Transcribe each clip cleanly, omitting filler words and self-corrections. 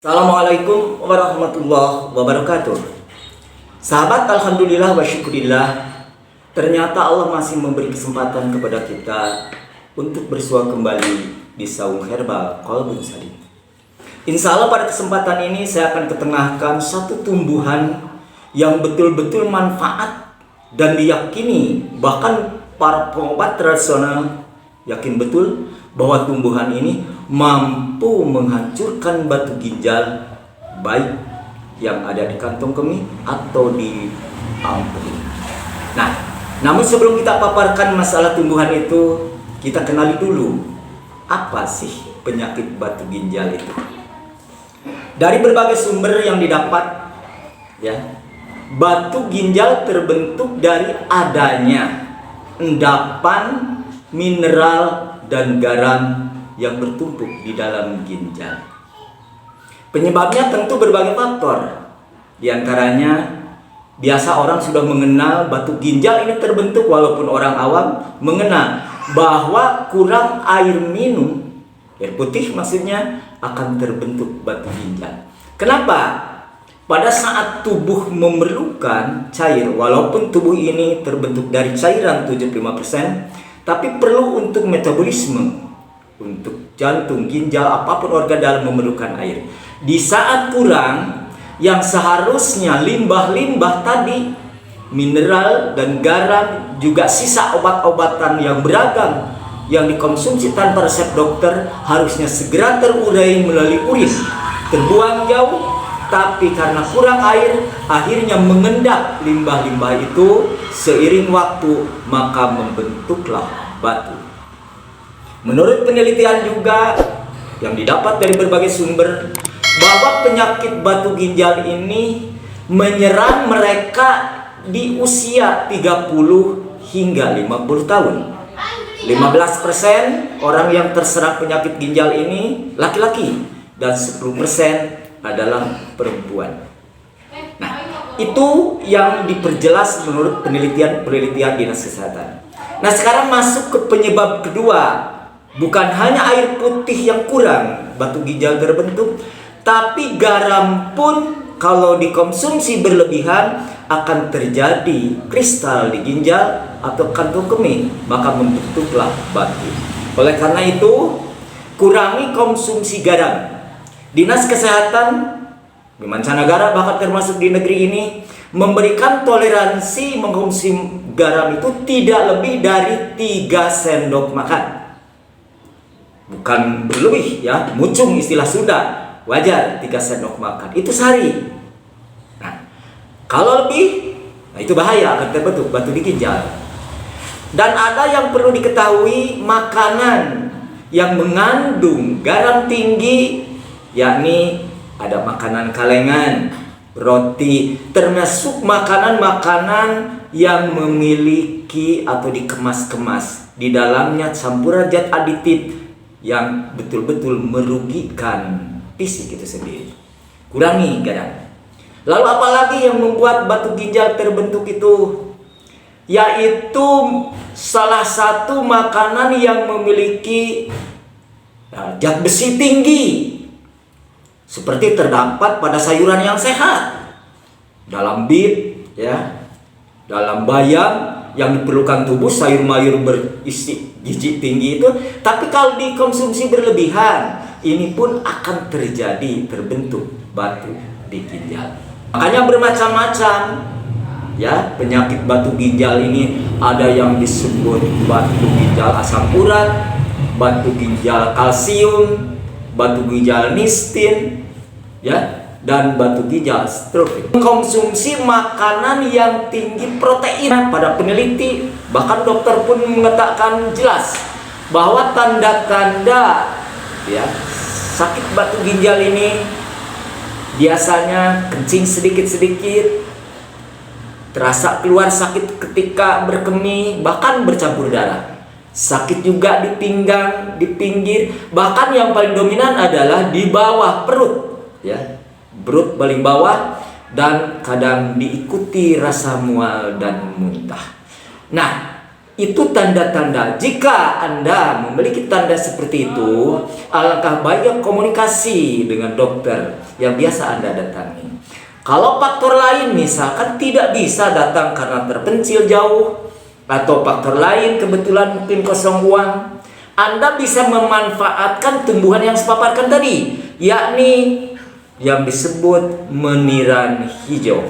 Assalamualaikum warahmatullahi wabarakatuh. Sahabat, alhamdulillah wa syukurillah, ternyata Allah masih memberi kesempatan kepada kita untuk bersua kembali di Saung Herbal Qalbun Salim. Insya Allah pada kesempatan ini saya akan ketengahkan satu tumbuhan yang betul-betul manfaat dan diyakini, bahkan para pengobat tradisional yakin betul bahwa tumbuhan ini mampu menghancurkan batu ginjal, baik yang ada di kantong kemih atau di ampun. Nah, namun sebelum kita paparkan masalah tumbuhan itu, kita kenali dulu apa sih penyakit batu ginjal itu. Dari berbagai sumber yang didapat, ya, batu ginjal terbentuk dari adanya endapan mineral dan garam yang bertumpuk di dalam ginjal. Penyebabnya tentu berbagai faktor. Di antaranya, biasa orang sudah mengenal batu ginjal ini terbentuk, walaupun orang awam mengenal bahwa kurang air minum, air putih maksudnya, akan terbentuk batu ginjal. Kenapa? Pada saat tubuh memerlukan cair, walaupun tubuh ini terbentuk dari cairan 75%, tapi perlu untuk metabolisme, untuk jantung, ginjal, apapun organ dalam memerlukan air. Di saat kurang, yang seharusnya limbah-limbah tadi, mineral dan garam, juga sisa obat-obatan yang beragam yang dikonsumsi tanpa resep dokter, harusnya segera terurai melalui urin, terbuang jauh. Tapi karena kurang air, akhirnya mengendap limbah-limbah itu. Seiring waktu, maka membentuklah batu. Menurut penelitian juga yang didapat dari berbagai sumber, bahwa penyakit batu ginjal ini menyerang mereka di usia 30 hingga 50 tahun. 15% orang yang terserang penyakit ginjal ini laki-laki, dan 10% adalah perempuan. Nah, itu yang diperjelas menurut penelitian Dinas Kesehatan. Nah, sekarang masuk ke penyebab kedua. Bukan hanya air putih yang kurang batu ginjal terbentuk, tapi garam pun kalau dikonsumsi berlebihan akan terjadi kristal di ginjal atau kantong kemih, maka membentuklah batu. Oleh karena itu, kurangi konsumsi garam. Dinas Kesehatan di mancanegara, bahkan termasuk di negeri ini, memberikan toleransi mengkonsumsi garam itu tidak lebih dari 3 sendok makan. Bukan berlebih, ya, mucung istilah Sunda, wajar 3 sendok makan, itu sehari. Nah, kalau lebih, nah itu bahaya, akan terbentuk batu di ginjal. Dan ada yang perlu diketahui, makanan yang mengandung garam tinggi, yakni ada makanan kalengan, roti, termasuk makanan-makanan yang memiliki atau dikemas-kemas di dalamnya campuran zat aditif yang betul-betul merugikan fisik itu sendiri. Kurangi garam. Lalu apalagi yang membuat batu ginjal terbentuk itu? Yaitu salah satu makanan yang memiliki zat besi tinggi, seperti terdapat pada sayuran yang sehat, dalam beet, ya, dalam bayam yang diperlukan tubuh, sayur mayur berisi gizi tinggi itu. Tapi kalau dikonsumsi berlebihan, ini pun akan terjadi terbentuk batu di ginjal. Makanya bermacam-macam, ya, penyakit batu ginjal ini. Ada yang disebut batu ginjal asam urat, batu ginjal kalsium, batu ginjal nistin, ya, dan batu ginjal strofi. Konsumsi makanan yang tinggi protein. Pada peneliti, bahkan dokter pun mengatakan jelas bahwa tanda-tanda, ya, sakit batu ginjal ini biasanya kencing sedikit-sedikit, terasa keluar sakit ketika berkemih, bahkan bercampur darah. Sakit juga di pinggang, di pinggir, bahkan yang paling dominan adalah di bawah perut, ya, perut paling bawah, dan kadang diikuti rasa mual dan muntah. Nah, Itu tanda-tanda. Jika Anda memiliki tanda seperti itu, alangkah baiknya komunikasi dengan dokter yang biasa Anda datangi. Kalau faktor lain misalkan tidak bisa datang karena terpencil jauh, atau faktor lain kebetulan mungkin kosong uang, Anda bisa memanfaatkan tumbuhan yang saya paparkan tadi, yakni yang disebut meniran hijau.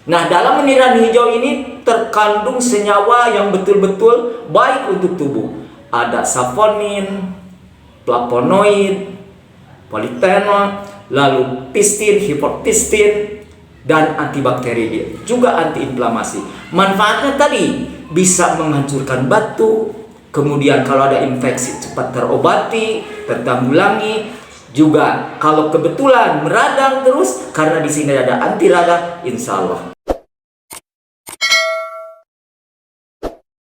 Nah, dalam meniran hijau ini terkandung senyawa yang betul-betul baik untuk tubuh. Ada saponin, flavonoid, polifenol, lalu pistin, hipopistin, dan antibakteri, juga antiinflamasi. Manfaatnya tadi bisa menghancurkan batu, kemudian kalau ada infeksi cepat terobati, tertanggulangi. Juga kalau kebetulan meradang terus, karena di sini ada anti radang, insya Allah